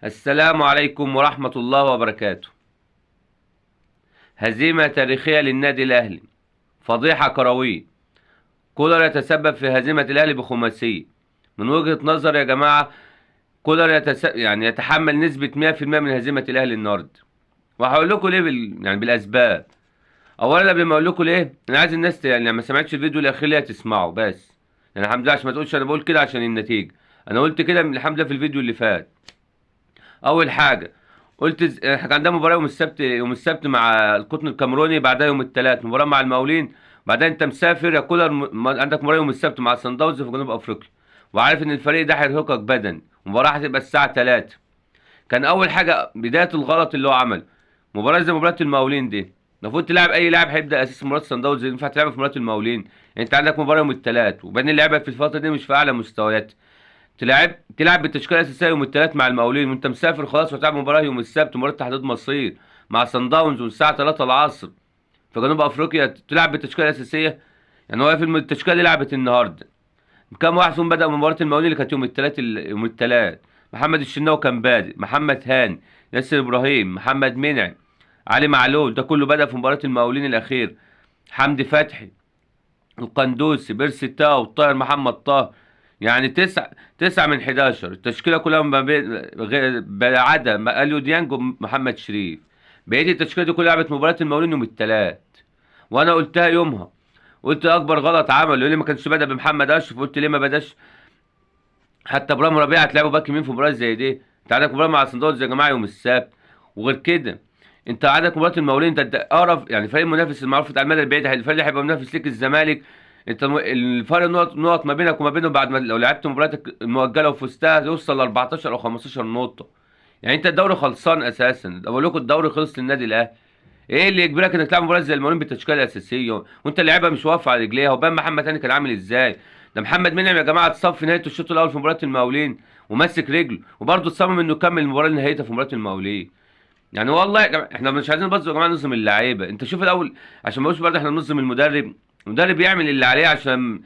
السلام عليكم ورحمة الله وبركاته. هزيمة تاريخية للنادي الأهلي، فضيحة كروية. كولر يتسبب في هزيمة الأهلي بخماسية. من وجهة نظر يا جماعة، كولر يتحمل نسبة 100% من هزيمة الأهلي النهاردة. وهقول لكم ليه بالأسباب. أولا قبل ما أقول لكم ليه، أنا عايز الناس يعني ما سمعتش الفيديو الأخير ليه تسمعه بس. يعني الحمد لله، عشان ما تقولش أنا بقول كده عشان النتيجة. أنا قلت كده من الحمد لله في الفيديو اللي فات. اول حاجه قلت احنا كان عندنا مباراه يوم السبت مع القطن الكاميروني، بعدها يوم الثلاث مباراه مع المقاولين. بعدها انت مسافر يا كولر، عندك مباراه يوم السبت مع صن داونز في جنوب افريقيا، وعارف ان الفريق ده هيرهقك بدني. المباراه هتبقى الساعه 3. كان اول حاجه بدايه الغلط اللي هو عمله، مباراه زي مباراه المقاولين دي المفروض تلعب اي لاعب هيبدا اساس مباراه صن داونز، ينفع تلعب في مباراه المقاولين؟ يعني انت عندك مباراه يوم الثلاث، وبين اللعيبه في الفتره دي مش في اعلى مستويات. تلعب بالتشكيله الاساسيه يوم الثلاث مع المقاولين وانت مسافر خلاص، وتلعب مباراه يوم السبت، مباراه تحديد مصير مع صن داونز والساعه 3 العصر في جنوب افريقيا، تلعب بالتشكيله الاساسيه. يعني هو في التشكيله دي لعبت النهارده كام واحد فيهم بدأ من مباراه المقاولين اللي كانت يوم الثلاث. محمد الشناوي كان بادئ، محمد هاني، ياسر ابراهيم، محمد منعم، علي معلول، ده كله بدأ في مباراه المقاولين الاخير. حمدي فتحي، القندوسي، بيرسي تاو، طاهر محمد طاهر. يعني تسعة من 11. التشكيلة كلها ما بين بعدا اليو ديانج ومحمد شريف. بقية التشكيلة دي كلها لعبت مباراة المقاولين يوم الثلاث. وانا قلتها يومها، قلت اكبر غلط عمله ليه ما كانش بدأ بمحمد اشرف. قلت ليه ما بداش حتى ابراهيم ربيعه تلعبوا باك يمين في مباراه زي دي؟ انت عندك مباراه مع صن داونز يا جماعه يوم السبت. وغير كده انت عندك مباراه المقاولين، انت اقرب يعني فريق المنافس المعروف على المدى البعيد، الفريق اللي هيبقى منافس ليك الزمالك. انت الفرق نقط ما بينك وما بينهم بعد ما لو لعبت مباراتك المؤجله وفزتها يوصل ل 14 او 15 نقطه. يعني انت الدوري خلصان اساسا، بقول لكم الدوري خلص للنادي الاهلي. ايه اللي يجبرك انك تلعب مباراه زي المقاولين بالتشكيله الاساسيه وانت اللعيبه مش واقفه على رجليها؟ وبان محمد هاني كان عامل ازاي؟ ده محمد منعم يا جماعه اتصاب في نهايه الشوط الاول في مباراه المقاولين وماسك رجله، وبرضه صمم انه يكمل المباراه لنهايتها في مباراه المقاولين. يعني والله يا جماعه احنا مش عايزين بس يا جماعه نظلم اللعيبه. انت شوف الاول، عشان ما نقولش برضه احنا بنظلم المدرب. المدرب يعمل اللي عليه، عشان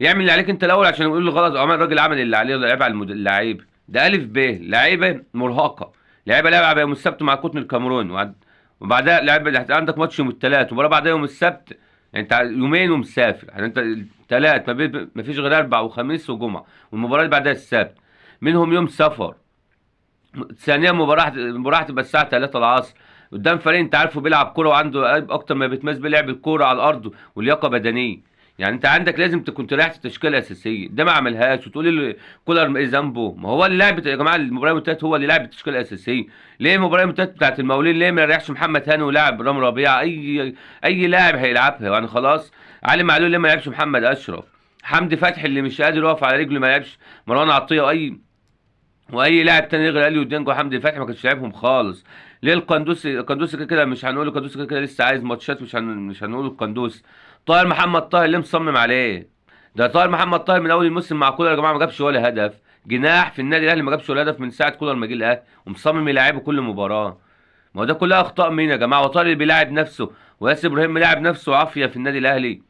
يعمل اللي عليك انت الاول، عشان يقول له غلط عمل الراجل عمل اللي عليه لعيب على اللعيبه. ده الف ب لعيبه مرهقه. لعيبه لعبه يوم السبت مع القطن الكاميروني، وبعدها لعيبه عندك ماتش يوم الثلاث ومباراه بعدها يوم السبت. يعني انت يومين ومسافر. يعني انت الثلاث ما فيش غير اربع وخميس وجمعه، والمباراه اللي بعدها السبت، منهم يوم سفر. ثانيا مباراة هتبقى الساعة 3 العصر قدام فريق انت عارفه بيلعب كورة وعنده اكتر ما بيتميز بلعب الكورة على الارض ولياقة بدنية. يعني انت عندك لازم تكون ريحت التشكيلة الاساسية، ده ما عملهاش وتقول لي كولر ايه ذنبه؟ ما هو اللي لعب يا جماعة المباراة المنتهت، هو اللي لعب التشكيلة الاساسية. ليه المباراة المنتهت بتاعت المقاولين ليه ما يريحش محمد هاني ولاعب رامي ربيعة؟ اي لاعب هيلعبها يعني خلاص. علي معلول ليه ما لعبش محمد اشرف؟ حمدي فتحي اللي مش قادر يقف على رجله ما لعبش. مروان عطية واي لاعب تاني غير اليو ديانج وحمدي فتحي ما كانش لعبهم خالص. ليه القندوسي كده كده مش هنقول القندوسي كده كده لسه عايز ماتشات، مش هنقول القندوسي. طاهر محمد طاهر ليه مصمم عليه؟ ده طاهر محمد طاهر من اول الموسم مع كولر يا جماعه ما جابش ولا هدف. جناح في النادي الاهلي ما جابش ولا هدف من ساعه كولر ما جه الاهلي، ومصمم يلعبه كل مباراه. ما هو ده كلها اخطاء مين يا جماعه؟ وطاهر اللي بيلاعب نفسه، وياسر ابراهيم بيلاعب نفسه عافيه في النادي الاهلي.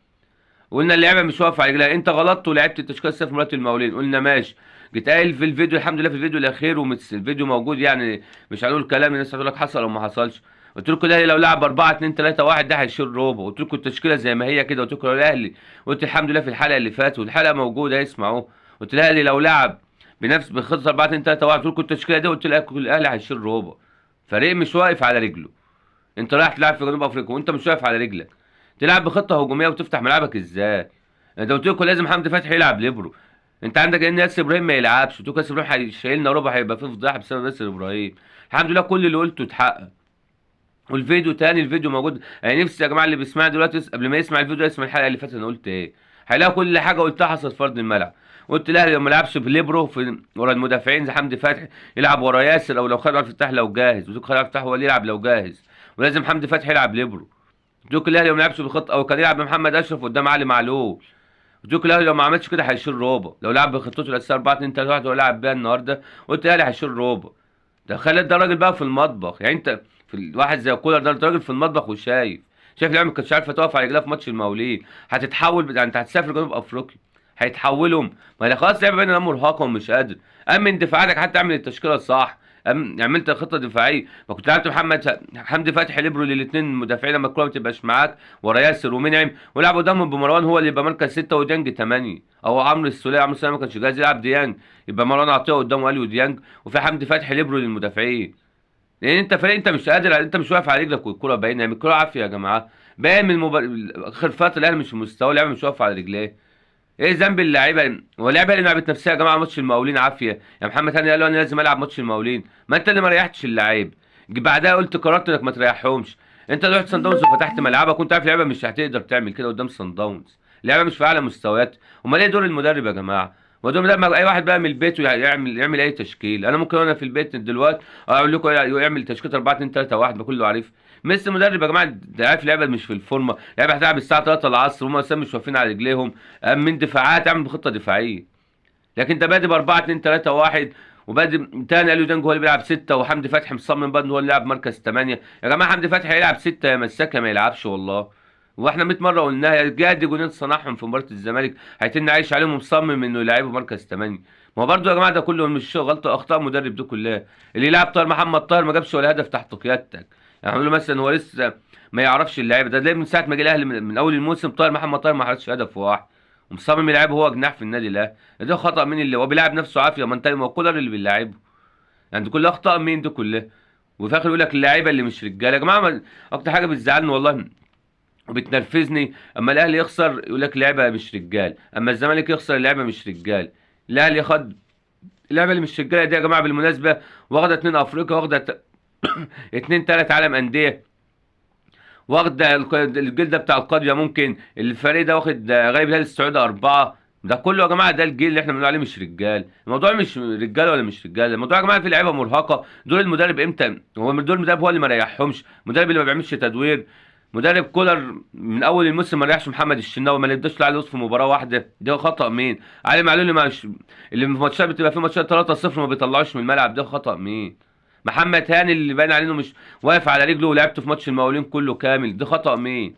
وقلنا اللعبه مش واقفه على رجلها. انت غلطت ولعبت التشكيله السيف مرات المقاولين، قلنا ماشي. جيت قايل في الفيديو الحمد لله في الفيديو الاخير الفيديو موجود، يعني مش هنقول كلام الناس هتقول لك حصل او ما حصلش. قلت لكم الاهلي لو لعب 4 2 3 1 ده هيشيل ربع. قلت لكم التشكيله زي ما هي كده. قلت لكم الاهلي، قلت الحمد لله في الحلقه اللي فاتت والحلقه موجوده اسمعوا. قلت الاهلي لو لعب بخطه 4 2 3 1، قلت لكم التشكيله دي، قلت لكم الاهلي هيشيل ربع. فريق مش واقف على رجله. انت رايح تلعب في جنوب افريقيا وانت مش واقف على رجلك، تلعب بخطه هجوميه وتفتح ملعبك ازاي؟ انت قلت لكم لازم حمدي فتحي يلعب ليبرو. انت عندك ان ياسر ابراهيم ما يلعبش. قلت لكم ياسر ابراهيم هيشيلنا ربع، هيبقى فيه فضيحه بسبب ياسر ابراهيم. الحمد لله كل اللي قلته اتحقق. والفيديو تاني الفيديو موجود. انا نفسي يا جماعه اللي بيسمع دلوقتي قبل ما يسمع الفيديو يسمع الحلقه اللي فاتت انا قلت ايه. هيلاقي كل حاجه قلتها حصلت في ارض الملعب. قلت الاهلي لو ما لعبش في ليبرو في ورا المدافعين زي حمدي فتحي، يلعب ورا ياسر، او لو خد عبد الفتاح لو جاهز. قلت لكم خد عبد الفتاح هو اللي يلعب لو جاهز، ولازم حمدي فتحي يلعب ليبرو. قلت لكم الاهلي لو ما لعبش بالخط او كان يلعب بمحمد اشرف قدام علي معلول. قلت لكم الاهلي لو ما عملش كده هيشيل روبا. لو لعب بخطته الاساسيه 4 2 3 1 ولعب بيها النهارده، قلت الاهلي هيشيل روبا. ده خالد ده راجل بقى في المطبخ. يعني انت في الواحد زي كولر ده راجل في المطبخ شايف اللعيبه ما كانتش عارفه تقف على رجلها في ماتش المقاولين. هتتحول يعني انت هتسافر جنوب افريقيا هيتحولهم. ما هي خلاص لعبه بين انا مرهقه ومش قادر. امن دفاعاتك حتى اعمل التشكيله الصح. عملت خطه دفاعيه، ما كنت لعبت حمدي فتحي ليبرو للاثنين مدافعين لما الكوره ما تبقاش معاك ورا ياسر ومنعم، ولعب قدامهم بمروان هو اللي يبقى مركز 6 وديانج 8، او عمرو السوليه. عمرو السوليه ما كانش جاهز يلعب ديانج، يبقى مروان عطيه قدامه اليو ديانج، وفي حمدي فتحي ليبرو للمدافعين. لان انت فريق انت مش قادر، انت مش واقف على رجلك والكوره باينه، يعني الكوره عافيه يا جماعه. باين من اخر فتره الاهلي مش في مستوى، اللعيبه مش واقفه على رجليه. ايه ذنب اللعيبه؟ هو اللعيبه اللي لعبت نفسها يا جماعه ماتش المقاولين عافيه، يا محمد هاني قال له انا لازم العب ماتش المقاولين، ما انت اللي ما ريحتش اللعيب. بعدها قلت قررت انك ما تريحهمش. انت رحت صن داونز وفتحت ملعبك وانت عارف اللعيبه مش هتقدر تعمل كده قدام صن داونز، اللعيبه مش في اعلى مستويات. امال ايه دور المدرب يا جماعه؟ ودور المدرب اي واحد بقى من البيت يعمل اي تشكيل. انا ممكن وانا في البيت دلوقتي اقول لكم يعمل تشكيله 4 2 3 1 ما كله عارف. ميسي مدرب يا جماعه، ده عارف اللعيبه مش في الفورمه، اللعيبه هتلعب الساعه 3 العصر وهم اصلا مش واقفين على رجليهم. من دفاعات اعمل بخطه دفاعيه. لكن ده بادئ ب 4 2 3 1، وبادئ تاني اليو دانج هو اللي بيلعب 6، وحمدي فتحي مصمم بقى ان هو اللي يلعب مركز 8. يا جماعه حمدي فتحي هيلعب 6 يا مساكه ما يلعبش والله. واحنا 100 مره قلناها، يا جاد جونين صنعهم في مباراه الزمالك هيتن عايش عليهم ومصمم انه يلعبه مركز 8. ما هو برضه يا جماعه ده كله مش غلطه، اخطاء مدرب دي كلها. اللي يلعب طاهر محمد طاهر ما جابش ولا هدف تحت قيادتك. يعني عملوا مثلا هو لسه ما يعرفش اللعيبه ده، من ساعه ما جه الاهلي من اول الموسم طاهر محمد طاهر ما حرزش هدف واحد، ومصمم يلعبه هو جناح في النادي الاهلي. ده خطأ مين اللي هو بيلعب نفسه عافيه؟ ما هو كولر اللي بيلعبه. يعني دي كلها اخطاء مين دي كلها؟ وفي الاخر يقول لك اللعيبه اللي مش رجاله. يا جماعه اكتر حاجه بتزعلني والله وبتنرفزني اما الاهلي يخسر يقول لك اللعيبه مش رجال، اما الزمالك يخسر اللعيبه مش رجال. الاهلي خد اللعيبه اللي مش رجاله دي يا جماعه بالمناسبه، واخده 2 افريقيا، واخده 2 3 عالم انديه، واخده الجيل ده بتاع القاضيه. ممكن الفريق ده واخد غايب الهلال السعودي 4. ده كله يا جماعه ده الجيل اللي احنا بنقول عليه مش رجال. الموضوع مش رجاله ولا مش رجاله، الموضوع يا جماعه في لعيبه مرهقه. دور المدرب امتى؟ هو دور المدرب هو اللي ما ريحهمش، المدرب اللي ما بيعملش تدوير. مدرب كولر من اول الموسم ما ريحش محمد الشناوي، ما نداش له علي لطفي مباراه واحده. ده خطا مين؟ علي معلول اللي في ماتشات بتبقى في ماتشات 3-0 ما بيطلعوش من الملعب، ده خطا مين؟ محمد هاني اللي باين عليه انه مش واقف على رجله ولعبته في ماتش المقاولين كله كامل، ده خطأ مين؟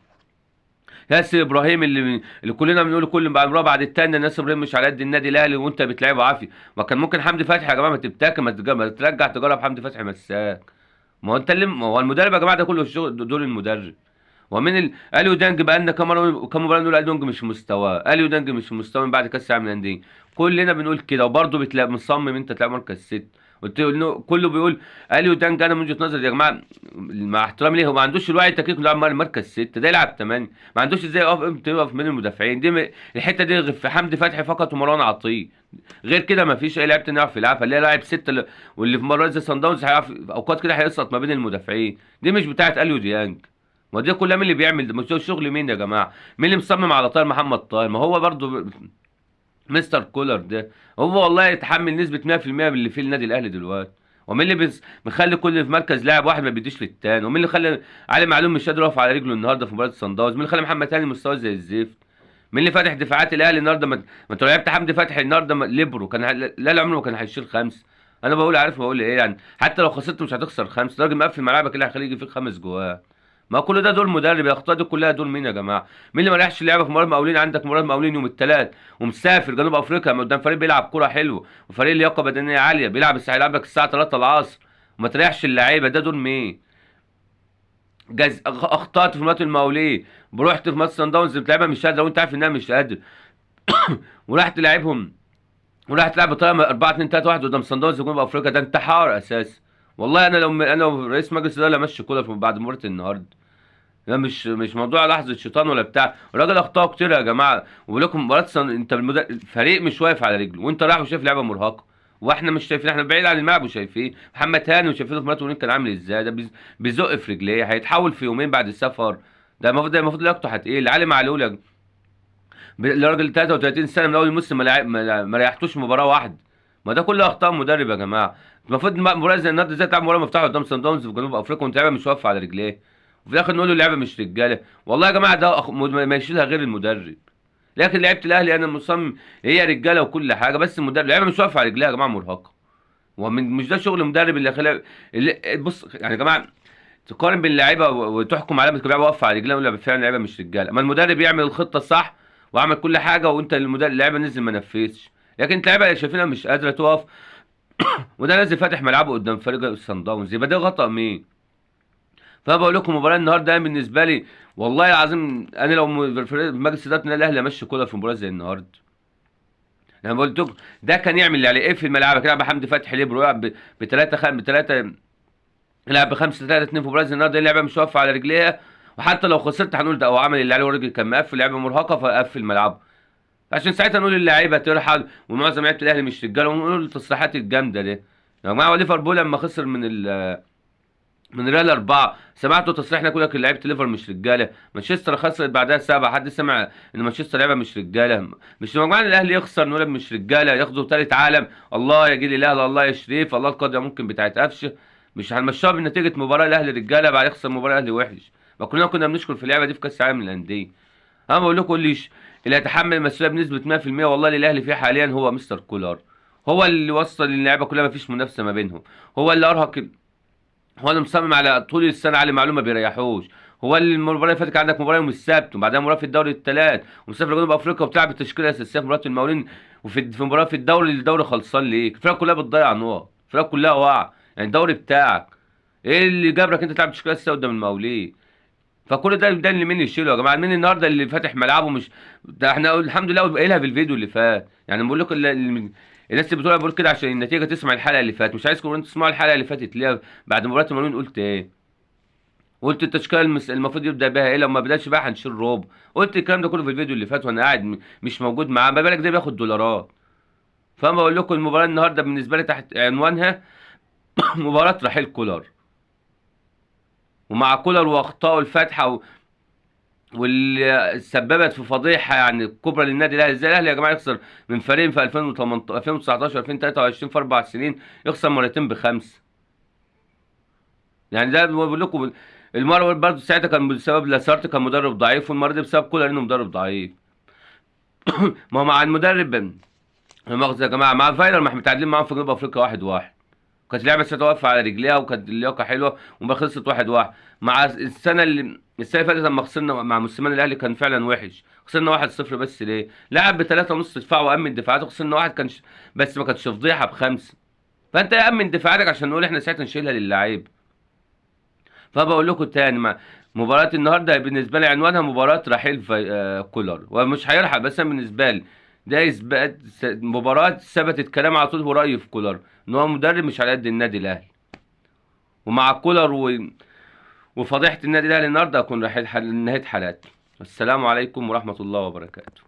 ياسر ابراهيم اللي كلنا بنقول كل مباراه بعد التانية ياسر ابراهيم مش على قد النادي الاهلي وانت بتلعبه عافيه. ما كان ممكن حمدي فتحي يا جماعه ما تبتاكل، ما ترجع تجرب حمدي فتحي مساك. ما هو المدرب يا جماعه ده كله الشغل دور المدرب. ومن اليو دانج بقى لنا كام مباراه نقول اليو دانج مش في مستواه، اليو دانج مش في مستواه من بعد كاس العالم للانديه. كلنا بنقول كده، وبرضه بتلاقي مصمم انت تلعب مركز 6. قلت له كله بيقول اليو دانج. انا من وجهه نظري يا جماعه مع احترامي ليه، هو ما عندوش الوعي التكتيكي انه يلعب مركز 6، ده يلعب 8. ما عندوش ازاي يقف من المدافعين دي. الحته دي في حمدي فتحي فقط ومروان عطيه، غير كده ما فيش اي لاعب تاني يعرف يلعبها، اللي هي لاعب 6 واللي في مرات زي صن داونز هيعرف اوقات كده هيسقط ما بين المدافعين. دي مش بتاعه اليو ديانج. ما دي كلها مين اللي بيعمل ده؟ مش ده شغل مين يا جماعه؟ مين اللي مصمم على طاهر محمد طاهر؟ ما هو برضو مستر كولر ده هو والله يتحمل نسبه 100% من اللي فيه النادي الاهلي دلوقتي. ومين اللي مخلي كل في مركز لاعب واحد ما بيديش للتاني؟ ومين اللي خلى علي معلوم مش قادر يقف على رجله النهارده في مباراه صن داونز؟ مين اللي خلى محمد هاني مستواه زي الزفت؟ مين اللي فاتح دفاعات الاهلي النهارده؟ ما انت لو لعبت حمدي فتحي النهارده ليبرو كان لا عمره ما كان هيشيل 5. انا بقول عارف بقول ايه يعني، حتى لو خسرت مش هتخسر 5، راجل مقفل ملعبك اللي هيخليه يجي فيك 5 جوان. ما كل ده دور مدرب، الاخطاء دي كلها دور مين يا جماعه؟ مين اللي ما ريحش اللعبه في مباراه مقاولين؟ عندك مباراه مقاولين يوم الثلاث ومسافر جنوب افريقيا قدام فريق بيلعب كوره حلوه وفريق لياقه بدنيه عاليه، هيلعب لك الساعه 3 العصر وما تريحش اللعيبه، ده دور مين؟ اخطات في مباراه المقاولين، رحت في ماتش سان داونز بتلعبها مش قادر وانت عارف انها مش قادر وراح تلعبهم، وراح تلعب بطريقه 4 2 3 1 قدام صن داونز جنوب افريقيا، ده انتحار اساسا. والله انا لو رئيس مجلس الاداره ماشي كولر بعد مباراه النهارده. ده مش موضوع لحظه شيطان ولا بتاع، الراجل اخطاء كتير يا جماعه. وبقول لكم مباراه انت الفريق مش واقف على رجله وانت رايح وشايف لعبه مرهقه، واحنا مش شايفين، احنا بعيد عن الملعب وشايفين محمد هاني وشايفينه في مباراه كان عامل ازاي. ده بيزق في رجليه، هيتحول في يومين بعد السفر. ده المفروض لياقته هتقل. علي معلول الراجل 33 سنه من اول الموسم ما ريحتوش مباراه واحده. ما ده كله اخطاء مدرب يا جماعه. المفروض مباراه زي النهارده ازاي تلعب مباراه مفتوحه قدام صن داونز في جنوب افريقيا وانت لعيبه مش واقفه على رجليه، وفي الاخر نقول له اللعبه مش رجاله؟ والله يا جماعه ده ما يشيلها غير المدرب. لكن لعيبه الاهلي انا مصمم هي رجاله وكل حاجه، بس المدرب اللعيبه مش واقفه على رجليها يا جماعه، مرهقه. مش ده شغل مدرب اللي خلى بص يعني يا جماعه تقارن بين اللعيبه وتحكم عليها اللعيبه واقفه على رجلها ولا فعلا اللعيبه مش رجاله. اما المدرب يعمل الخطه الصح وعمل كل حاجه وانت اللعيبه نزل ما نفذش. لكن انت اللعيبه اللي شايفينها مش قادره تقف وده نازل فاتح ملعبه قدام فريق الصن داونز، يبقى ده غطى مين؟ فبقول لكم مباراه النهارده أنا بالنسبه لي والله العظيم، انا لو مجلس اداره النادي الاهلي ماشي كولر في مباراه زي النهارده. انا قلت لكم ده كان يعمل اللي عليه، ايه في الملعب يلعب بحمدي فتحي ليبرو، يلعب بثلاثه، يلعب بخمسه 3 2 في مباراه زي النهارده. اللعبه مش واقفه على رجليها، وحتى لو خسرت هنقول ده هو عمل اللي عليه والراجل كان مقفل، لعبه مرهقه فقفل ملعبه، عشان ساعتها نقول اللعيبه ترحل ومعظم لعيبه الاهلي مش رجاله، ونقول التصريحات الجامده دي. يا جماعه ليفربول لما خسر من ريال 4، سمعتوا تصريحنا يقول لك لعيبه الليفر مش رجاله؟ مانشستر خسرت بعدها 7، حد سمع ان مانشستر لعيبه مش رجاله؟ مش مجموعه الاهلي يخسر نقول مش رجاله، ياخدوا ثالث عالم، الله يا جيل الاهلي، الله يا شريف، الله القضيه ممكن بتاعت قفشه، مش هنمشيها بنتيجه مباراه الاهلي رجاله بعد يخسر مباراه الاهلي وحش. ما كلنا كنا بنشكر في اللعبه دي في كاس العالم للانديه. انا بقول لكم اللي يتحمل المسؤوليه بنسبه 100% والله اللي الاهلي فيه حاليا هو مستر كولر. هو اللي وصل اللعيبه كلها، ما فيش منافسه ما بينهم، هو اللي ارهق، هو اللي مصمم على طول السنه على معلومه ما بيريحوش. هو اللي المباراه اللي فاتت كان عندك مباراه يوم السبت، وبعدها مباراه في الدوري الثلاث، ومسافر جنوب افريقيا وبتلعب التشكيله الاساسيه في مباراه المقاولين، في مباراه في الدوري خلصان ليك. الفرق كلها بتضيع نقط، الفرق كلها واقعه، يعني الدوري بتاعك ايه اللي جابرك انت تلعب التشكيله الاساسيه قدام المقاولين؟ فكل ده اللي مين يشيله يا جماعه؟ مين النهارده اللي فاتح ملعبه؟ مش ده احنا الحمد لله قايلها في الفيديو اللي فات، يعني بقول لكم الناس اللي بتقول كده عشان النتيجه تسمع الحلقه اللي فاتت، مش عايزكم انتوا تسمعوا الحلقه اللي فاتت ليه بعد مباراه المقاولين قلت ايه؟ قلت التشكيله المفروض يبدا بها ايه، لو ما بداش بقى هنشيل روب. قلت الكلام ده كله في الفيديو اللي فات وانا قاعد مش موجود معاه، ما بالك ده بياخد دولارات. فانا بقول لكم المباراه النهارده بالنسبه لي تحت عنوانها مباراه رحيل كولر، ومع كولر واخطائه الفاتحه واللي سببت في فضيحه يعني كبرى للنادي الاهلي. ازاي الاهلي يا جماعه يخسر من فريق في 2018 2019 2023 في 4 سنين، يخسر مرتين بخمسه؟ يعني ده بقول لكم المره برضه ساعتها كان بسبب لاسارتي كان مدرب ضعيف، والمره دي بسبب كولر انه مدرب ضعيف. ما هو مع المدرب لا مؤاخذة يا جماعه، مع فايلر ما احنا متعادلين معاهم في جنوب افريقيا 1-1، كانت اللعبه ساعتها واقفه على رجليها وكانت اللياقه حلوه وما خلصت 1-1. مع السنه اللي فاتت لما خسرنا مع موسيماني الاهلي كان فعلا وحش، خسرنا 1-0 بس ليه؟ لعب بثلاثه نص دفاع وامن دفاعاته، خسرنا واحد كان بس ما كانتش فضيحه بخمسه. فانت امن دفاعاتك عشان نقول احنا ساعتها نشيلها للعيب. فبقول لكم تاني مباراة النهارده بالنسبة لي عنوانها مباراة رحيل كولر، ومش هيرحل، بس أنا بالنسبة لي ده إثبات مباراة ثبتت كلام على طول ورأيي في كولر إن هو مدرب مش على قد النادي الأهلي. ومع كولر وفضيحة النادي الأهلي النهارده هكون رحيل نهاية حالاتي. السلام عليكم ورحمة الله وبركاته.